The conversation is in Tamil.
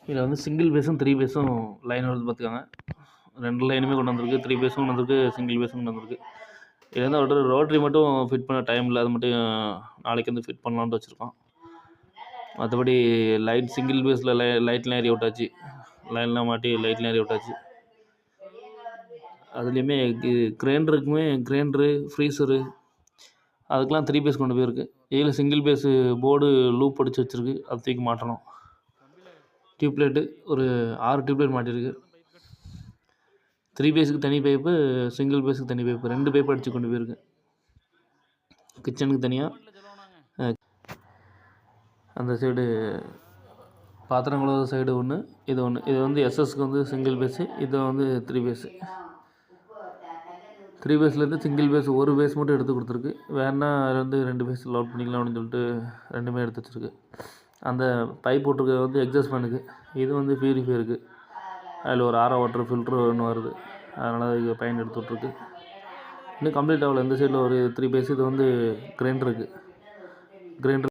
இதில் வந்து சிங்கிள் பேஸும் 3 பேஸும் லைன் வருது பார்த்துக்கோங்க. 2 லைனுமே கொண்டு வந்திருக்கு. 3 பேஸும் கொண்டு வந்திருக்கு, சிங்கிள் பேஸும் கொண்டு வந்திருக்கு. இது வந்து ஒரு ரோட்டரி மட்டும் ஃபிட் பண்ண டைம் இல்லை, அது மட்டும் நாளைக்கு வந்து ஃபிட் பண்ணலான்ட்டு வச்சுருக்கோம். மற்றபடி லைட் சிங்கிள் பேஸில் லைட்லாம் ஏறி விட்டாச்சு, லைன்லாம் மாட்டி லைட்லாம் ஏறி விட்டாச்சு. அதுலேயுமே கிரைண்டரு ஃப்ரீசரு அதுக்கெலாம் 3 பேஸ் கொண்டு போயிருக்கு. இதில் சிங்கிள் பேஸு போர்டு லூப் அடித்து வச்சுருக்கு, அது தூக்கி மாட்டணும். டியூப்லைட்டு ஒரு 6 டியூப்லைட் மாட்டியிருக்கு. 3 பேஸுக்கு தனி பைப்பு, சிங்கிள் பேஸுக்கு தனி பைப்பு, 2 பைப்பு அடித்து கொண்டு போயிருக்கு. கிச்சனுக்கு தனியாக, அந்த சைடு பாத்திரம் கழுவுற சைடு ஒன்று, இது ஒன்று. இது வந்து எஸ்எஸ்க்கு வந்து சிங்கிள் பேஸு, இது வந்து 3 பேஸு. 3 பேஸ்லேருந்து சிங்கிள் பேஸ் ஒரு பேஸ் மட்டும் எடுத்து கொடுத்துருக்கு. வேணா அதில் வந்து 2 பேஸ் லோட் பண்ணிக்கலாம் அப்படின்னு சொல்லிட்டு 2மே எடுத்து வச்சுருக்கு. அந்த பைப் போட்டிருக்கிறது வந்து எக்ஸாஸ்ட் ஃபேனுக்கு, இது வந்து பியூரிஃபையருக்கு. அதில் ஒரு ஆரோ வாட்டர் ஃபில்ட்ரு ஒன்று வருது, அதனால் இது பயன் எடுத்து விட்ருக்கு. இன்னும் கம்ப்ளீட் ஆகல. இந்த சைடில் ஒரு 3 பேஸ், இது வந்து கிரைண்டருக்கு.